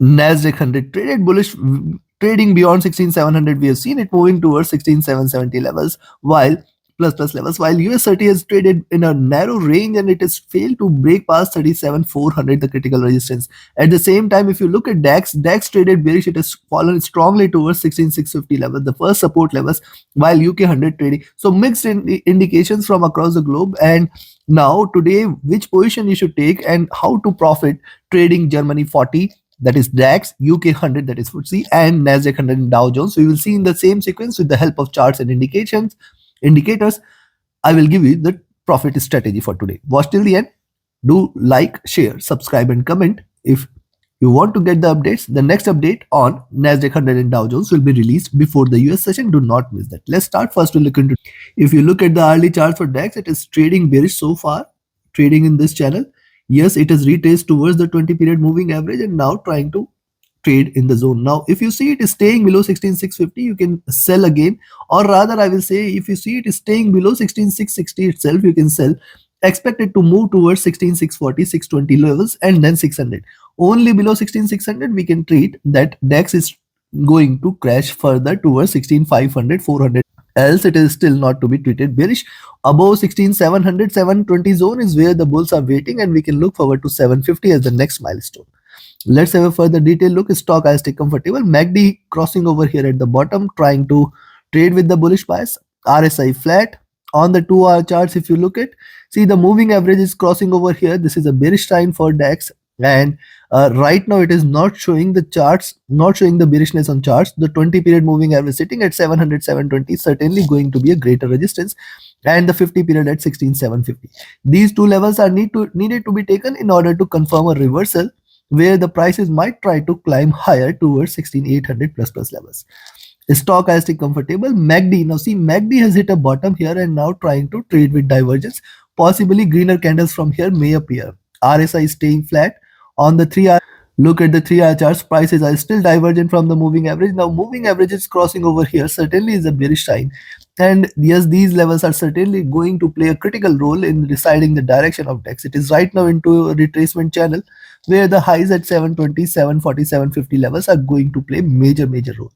NASDAQ 100 traded bullish, trading beyond 16,700. We have seen it moving towards 16,770 levels, while plus levels, while US30 has traded in a narrow range and it has failed to break past 37,400, the critical resistance. At the same time, if you look at DAX traded bearish, it has fallen strongly towards 16,650 levels, the first support levels, while UK 100 trading. So mixed indications from across the globe. And now today, which position you should take and how to profit trading Germany 40, that is DAX, UK 100, that is FTSE, and Nasdaq 100 and Dow Jones. We will see in the same sequence with the help of charts and indicators. I will give you the profit strategy for today. Watch till the end. Do like, share, subscribe, and comment. If you want to get the updates, the next update on Nasdaq 100 and Dow Jones will be released before the US session. Do not miss that. Let's start first to look into. If you look at the hourly chart for DAX, it is trading bearish so far, trading in this channel. Yes, it has retraced towards the 20 period moving average and now trying to trade in the zone. Now, if you see it is staying below 16,650, you can sell again, or rather I will say if you see it is staying below 16,660 itself, you can sell. Expect it to move towards 16,640, 620 levels and then 600. Only below 16,600 we can treat that DAX is going to crash further towards 16,500, 400. Else it is still not to be treated bearish. Above 16,700, 720 zone is where the bulls are waiting, and we can look forward to 750 as the next milestone. Let's have a further detailed look. Stochastic comfortable. MACD crossing over here at the bottom, trying to trade with the bullish bias. RSI flat. On the 2-hour charts, if you look at, see the moving average is crossing over here. This is a bearish sign for DAX, and right now it is not showing the charts, not showing the bearishness on charts. The 20 period moving average sitting at 700, 720, certainly going to be a greater resistance, and the 50 period at 16,750. These two levels are needed to be taken in order to confirm a reversal where the prices might try to climb higher towards 16,800 plus levels. Stochastic comfortable. MACD, now see MACD has hit a bottom here and now trying to trade with divergence. Possibly greener candles from here may appear. RSI is staying flat. On the 3-hour, look at the 3-hour charts, prices are still divergent from the moving average. Now moving average is crossing over here, certainly is a bearish sign. And yes, these levels are certainly going to play a critical role in deciding the direction of DAX. It is right now into a retracement channel where the highs at 720, 740, 750 levels are going to play major role.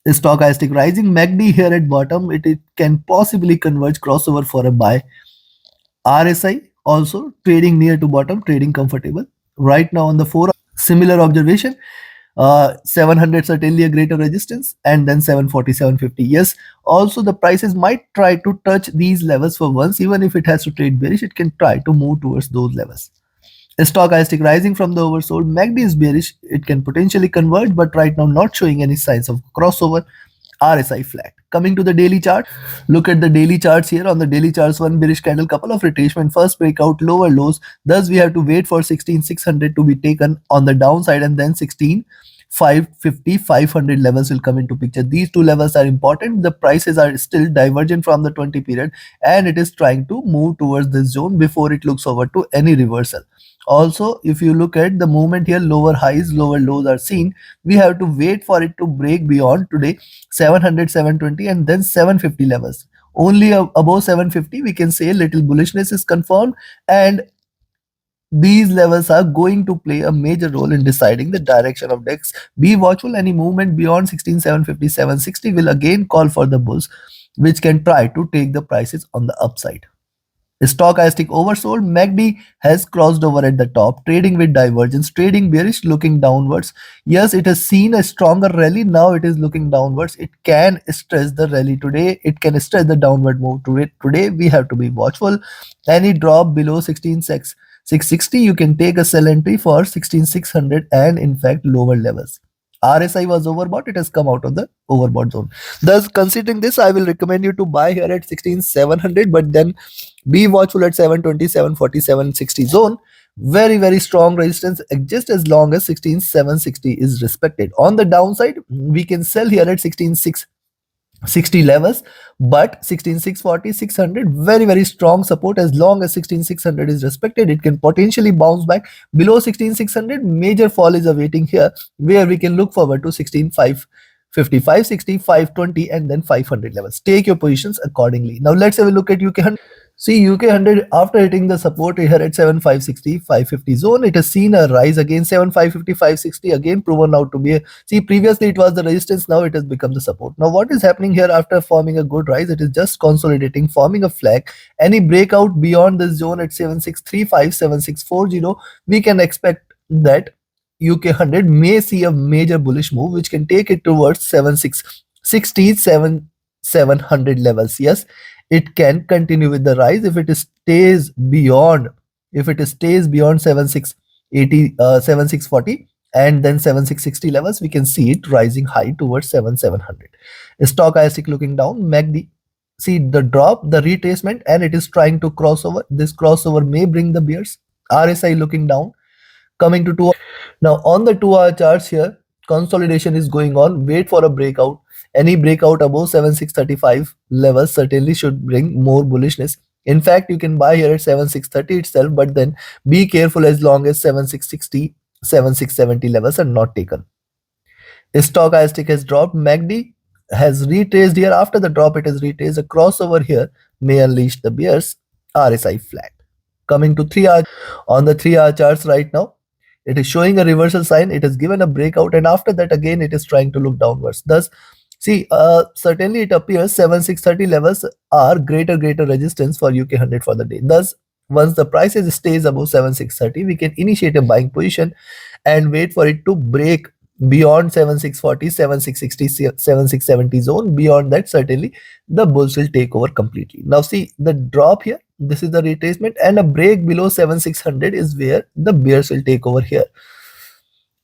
Stochastic rising. MACD here at bottom, it can possibly converge crossover for a buy. RSI also trading near to bottom, trading comfortable. Right now on the 4, similar observation. 700 certainly a greater resistance, and then 740, 750. Yes, also the prices might try to touch these levels for once. Even if it has to trade bearish, it can try to move towards those levels. Stochastic rising from the oversold. MACD is bearish, it can potentially converge, but right now not showing any signs of crossover. RSI flat. Coming to the daily chart, look at the daily charts here. On the daily charts, one bearish candle, couple of retracement, first breakout, lower lows. Thus we have to wait for 16,600 to be taken on the downside, and then 16,550, 500 levels will come into picture. These two levels are important. The prices are still divergent from the 20 period, and it is trying to move towards this zone before it looks over to any reversal. Also, if you look at the movement here, lower highs, lower lows are seen. We have to wait for it to break beyond today 700, 720 and then 750 levels. Only above 750 we can say little bullishness is confirmed, and these levels are going to play a major role in deciding the direction of DAX. Be watchful. Any movement beyond 16,750, 760 will again call for the bulls, which can try to take the prices on the upside. Stochastic oversold. MACD has crossed over at the top, trading with divergence, trading bearish, looking downwards. Yes, it has seen a stronger rally. Now it is looking downwards. It can stress the rally today. It can stress the downward move today. We have to be watchful. Any drop below 16,660, you can take a sell entry for 16,600 and in fact lower levels. RSI was overbought, it has come out of the overbought zone. Thus, considering this, I will recommend you to buy here at 16,700, but then be watchful at 720, 740, 760 zone. Very strong resistance just as long as 16,760 is respected. On the downside, we can sell here at 16,660 levels, but 16,640, 600 very strong support. As long as 16,600 is respected, it can potentially bounce back. Below 16,600, major fall is awaiting here, where we can look forward to 16,550, 560, 520 and then 500 levels. Take your positions accordingly. Now let's have a look at UK 100. See, UK 100 after hitting the support here at 7560, 550 zone, it has seen a rise again 7550, 560 again proven out to be a, see previously it was the resistance, now it has become the support. Now what is happening here after forming a good rise? It is just consolidating, forming a flag. Any breakout beyond this zone at 7635, 7640, we can expect that UK 100 may see a major bullish move which can take it towards 7660, 700 levels. Yes, it can continue with the rise if it stays beyond, 7680, 7640 and then 7660 levels, we can see it rising high towards 7700. Stochastic looking down, MACD, see the drop, the retracement, and it is trying to crossover. This crossover may bring the bears. RSI looking down, coming to 2. Now on the 2-hour charts here, consolidation is going on. Wait for a breakout. Any breakout above 7635 levels certainly should bring more bullishness. In fact, you can buy here at 7630 itself, but then be careful as long as 7660, 7670 levels are not taken. Stochastic has dropped. MACD has retraced here. After the drop, it has retraced. A crossover here may unleash the bears. RSI flat. Coming to 3-hour, on the 3-hour charts right now, it is showing a reversal sign. It has given a breakout, and after that again it is trying to look downwards. Thus, see, certainly it appears 7630 levels are greater resistance for UK 100 for the day. Thus, once the prices stays above 7630, we can initiate a buying position and wait for it to break beyond 7640, 7660, 7670 zone. Beyond that, certainly the bulls will take over completely. Now see the drop here, this is the retracement, and a break below 7600 is where the bears will take over here.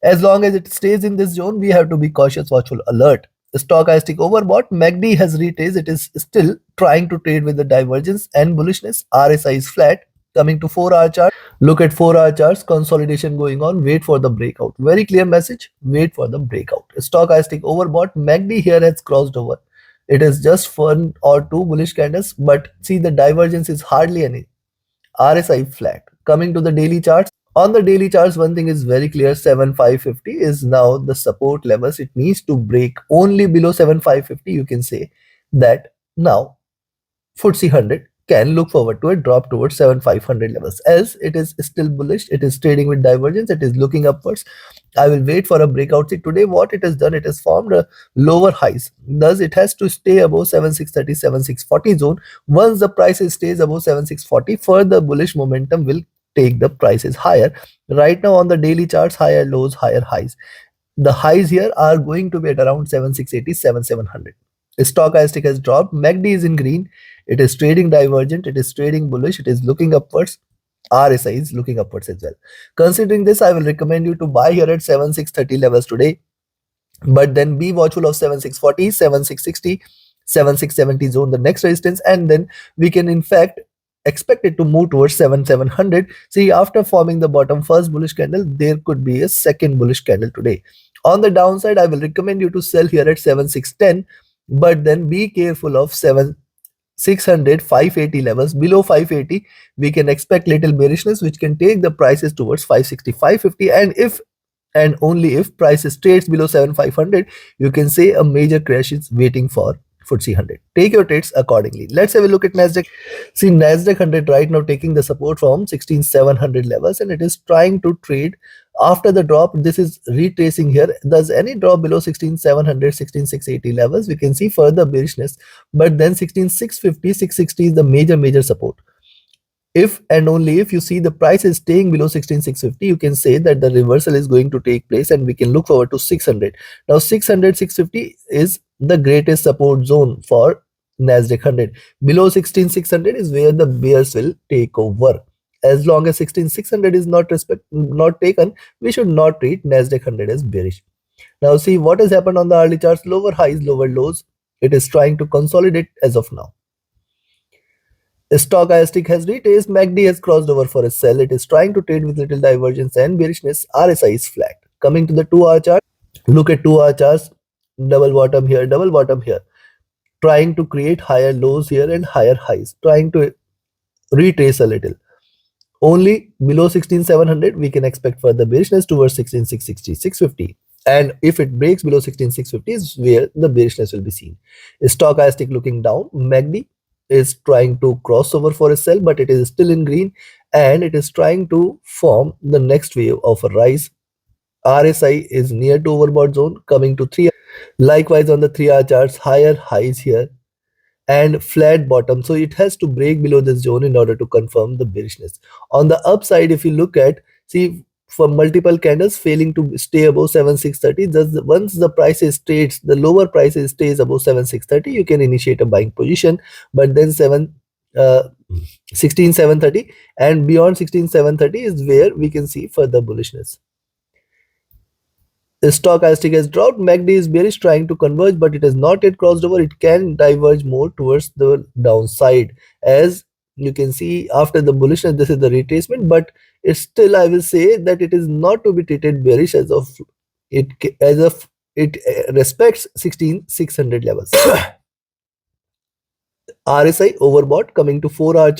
As long as it stays in this zone, we have to be cautious, watchful, alert. Stochastic overbought, MACD has retraced. It is still trying to trade with the divergence and bullishness. RSI is flat. Coming to 4-hour chart, look at 4-hour charts, consolidation going on. Wait for the breakout. Very clear message, wait for the breakout. Stochastic overbought, MACD here has crossed over. It is just 1 or 2 bullish candles, but see the divergence is hardly any. RSI flat. Coming to the daily charts, on the daily charts, one thing is very clear, 7550 is now the support levels. It needs to break only below 7550. You can say that now FTSE 100 can look forward to a drop towards 7500 levels. Else, it is still bullish. It is trading with divergence. It is looking upwards. I will wait for a breakout. See, today what it has done, it has formed a lower highs. Thus, it has to stay above 7630, 7640 zone. Once the price stays above 7640, further bullish momentum will take the prices higher. Right now on the daily charts, higher lows, higher highs. The highs here are going to be at around 7680, 7700. Stochastic has dropped. MACD is in green. It is trading divergent. It is trading bullish. It is looking upwards. RSI is looking upwards as well. Considering this, I will recommend you to buy here at 7630 levels today. But then be watchful of 7640, 7660, 7670 zone, the next resistance, and then we can in fact expect it to move towards 7700. See, after forming the bottom first bullish candle, there could be a second bullish candle today. On the downside, I will recommend you to sell here at 7610, but then be careful of 600, 580 levels. Below 580, we can expect little bearishness, which can take the prices towards 560, 550, and if and only if prices trades below 7500, you can say a major crash is waiting for FTSE 100. Take your trades accordingly. Let's have a look at Nasdaq. See, Nasdaq 100 right now taking the support from 16700 levels, and it is trying to trade after the drop. This is retracing here. Thus, any drop below 16700, 16680 levels, we can see further bearishness. But then 16650, 660 is the major support. If and only if you see the price is staying below 16650, you can say that the reversal is going to take place and we can look forward to 600. Now 600, 650 is the greatest support zone for Nasdaq 100. Below 16600 is where the bears will take over. As long as 16600 is not taken, we should not treat Nasdaq 100 as bearish. Now see what has happened on the early charts, lower highs, lower lows. It is trying to consolidate as of now. Stochastic has retraced. MACD has crossed over for a sell. It is trying to trade with little divergence and bearishness. RSI is flat. Coming to the 2-hour chart, look at 2-hour charts. Double bottom here, double bottom here. Trying to create higher lows here and higher highs. Trying to retrace a little. Only below 16700, we can expect further bearishness towards 16660, 650. And if it breaks below 16650 is where the bearishness will be seen. Stochastic looking down. MACD is trying to cross over for a sell, but it is still in green and it is trying to form the next wave of a rise. RSI is near to overbought zone coming to 3. Likewise on the 3-hour charts, higher highs here and flat bottom. So it has to break below this zone in order to confirm the bearishness. On the upside, if you look at, see for multiple candles failing to stay above 7630, once the prices trades, the lower prices stays above 7630, you can initiate a buying position. But then 16730 and beyond 16730 is where we can see further bullishness. The stochastic has dropped. MACD is bearish, trying to converge, but it has not yet crossed over. It can diverge more towards the downside. As you can see, after the bullishness, this is the retracement, but it's still, I will say that it is not to be treated bearish as of it, as of it respects 16600 levels. RSI overbought coming to 4-hour.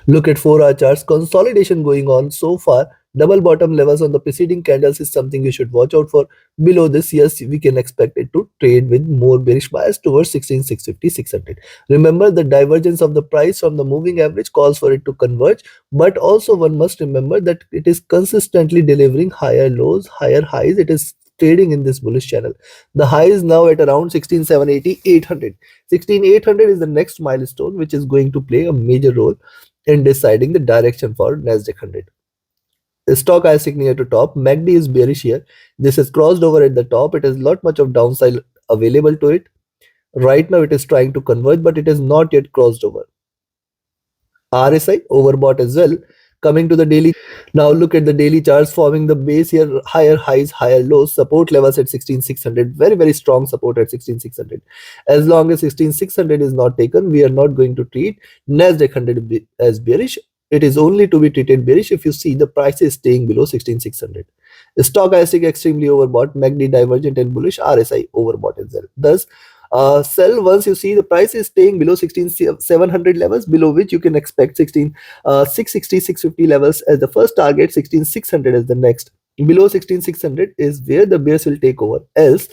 Look at 4-hour charts. Consolidation going on so far. Double bottom levels on the preceding candles is something you should watch out for. Below this, yes, we can expect it to trade with more bearish bias towards 16,650, 600. Remember, the divergence of the price from the moving average calls for it to converge, but also one must remember that it is consistently delivering higher lows, higher highs. It is trading in this bullish channel. The high is now at around 16,780, 800. 16,800 is the next milestone, which is going to play a major role in deciding the direction for Nasdaq 100. The stochastic near to top, MACD is bearish here. This has crossed over at the top. It has not much of downside available to it. Right now it is trying to converge, but it has not yet crossed over. RSI overbought as well. Coming to the daily, now look at the daily charts forming the base here. Higher highs, higher lows, support levels at 16,600. Very strong support at 16,600. As long as 16,600 is not taken, we are not going to treat Nasdaq 100 as bearish. It is only to be treated bearish if you see the price is staying below 16,600. Stochastic extremely overbought, MACD divergent and bullish, RSI overbought as well. Thus, sell once you see the price is staying below 16,700 levels, below which you can expect 16,660, 650 levels as the first target, 16,600 as the next. Below 16,600 is where the bears will take over. Else,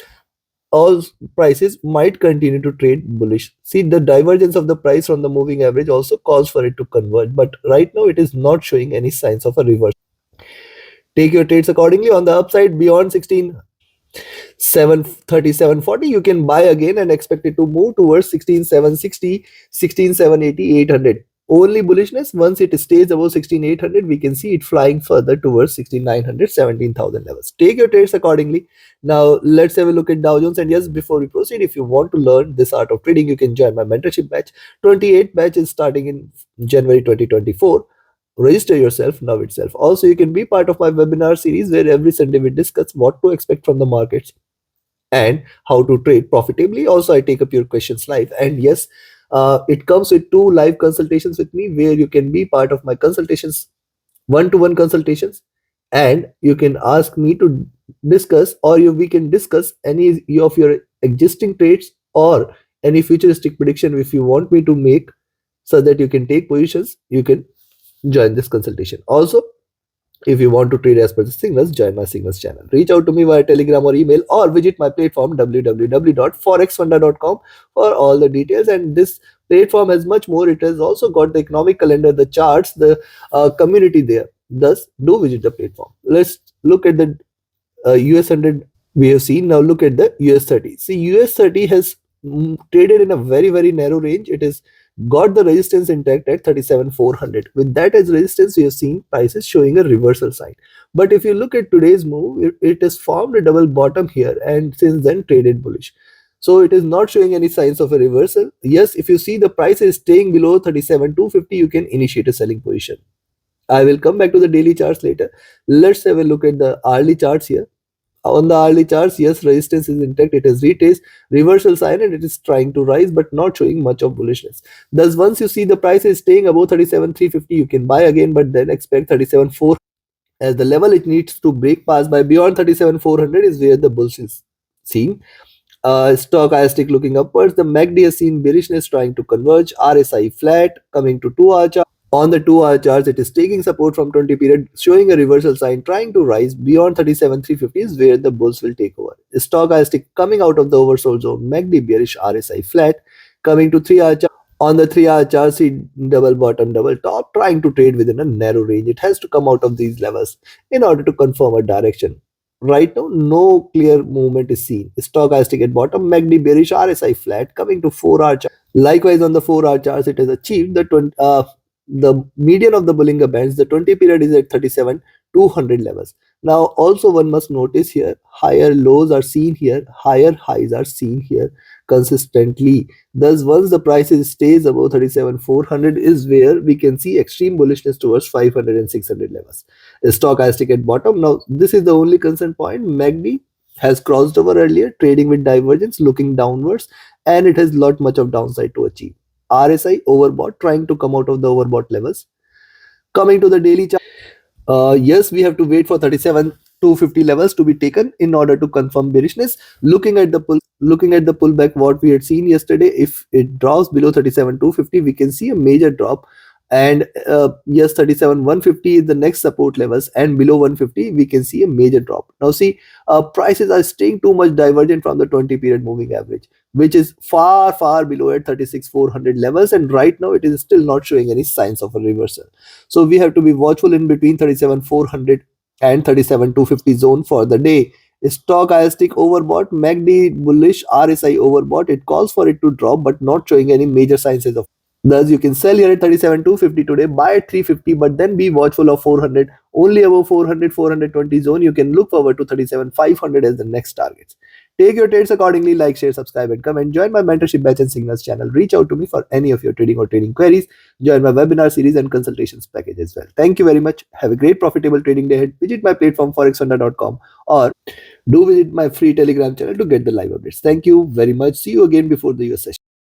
all prices might continue to trade bullish. See, the divergence of the price from the moving average also calls for it to converge, but right now it is not showing any signs of a reverse. Take your trades accordingly. On the upside, beyond 16,730, 740, you can buy again and expect it to move towards 16,760, 16,780, 800. Only bullishness once it stays above 16,800, we can see it flying further towards 16,900, 17,000 levels. Take your trades accordingly. Now let's have a look at Dow Jones. And yes, before we proceed, if you want to learn this art of trading, you can join my mentorship batch. 28 batch is starting in January 2024. Register yourself now itself. Also, you can be part of my webinar series where every Sunday we discuss what to expect from the markets and how to trade profitably. Also, I take up your questions live. And yes, it comes with 2 live consultations with me where you can be part of my consultations, one-to-one consultations, and you can ask me to discuss, or we can discuss any of your existing trades or any futuristic prediction if you want me to make, so that you can take positions. You can join this consultation. Also, if you want to trade as per the signals, join my signals channel. Reach out to me via Telegram or email, or visit my platform www.forexfunda.com for all the details. And this platform has much more. It has also got the economic calendar, the charts, the community there. Thus, do visit the platform. Let's look at the US 100 we have seen. Now look at the US30. See, US30 has traded in a very narrow range. It has got the resistance intact at 37,400. With that as resistance, we have seen prices showing a reversal sign. But if you look at today's move, it has formed a double bottom here and since then traded bullish. So it is not showing any signs of a reversal. Yes, if you see the price is staying below 37,250, you can initiate a selling position. I will come back to the daily charts later. Let's have a look at the hourly charts here. On the hourly charts, yes, resistance is intact. It has retraced reversal sign and it is trying to rise, but not showing much of bullishness. Thus, once you see the price is staying above 37,350, you can buy again, but then expect 37,400 as the level it needs to break past. By beyond 37,400 is where the bulls is seen. Stochastic looking upwards. The MACD has seen bearishness trying to converge. RSI flat coming to 2-hour chart. On the 2-hour charts, it is taking support from 20 period, showing a reversal sign, trying to rise beyond 37,350 is where the bulls will take over. Stochastic coming out of the oversold zone, MACD bearish, RSI flat, coming to 3-hour chart. On the 3-hour chart, see double bottom, double top, trying to trade within a narrow range. It has to come out of these levels in order to confirm a direction. Right now, no clear movement is seen. Stochastic at bottom, MACD bearish, RSI flat, coming to 4-hour chart. Likewise, on the 4-hour charts, it has achieved the median of the Bollinger Bands. The 20 period is at 37 200 levels. Now, also one must notice here, higher lows are seen here, higher highs are seen here consistently. Thus, once the prices stays above 37 400 is where we can see extreme bullishness towards 500 and 600 levels. Stochastic at bottom. Now, this is the only concern point. MACD has crossed over earlier, trading with divergence, looking downwards, and it has lot much of downside to achieve. RSI overbought, trying to come out of the overbought levels. Coming to the daily chart, yes, we have to wait for 37 250 levels to be taken in order to confirm bearishness. Looking at the pullback, what we had seen yesterday, if it drops below 37 250, we can see a major drop. And yes, 37 150 is the next support levels, and below 150 we can see a major drop. Now see, prices are staying too much divergent from the 20 period moving average, which is far below at 36 400 levels, and right now it is still not showing any signs of a reversal. So we have to be watchful in between 37 400 and 37 250 zone for the day. Stochastic overbought, MACD bullish, RSI overbought. It calls for it to drop, but not showing any major signs of. Thus, you can sell here at 37 250 today, buy at 350, but then be watchful of 400. Only above 400 420 zone, you can look forward to 37 500 as the next targets. Take your trades accordingly. Like, share, subscribe, and comment. Join my mentorship batch and signals channel. Reach out to me for any of your trading or trading queries. Join my webinar series and consultations package as well. Thank you very much. Have a great profitable trading day ahead. Visit my platform forexhunter.com, or do visit my free Telegram channel to get the live updates. Thank you very much. See you again before the US session.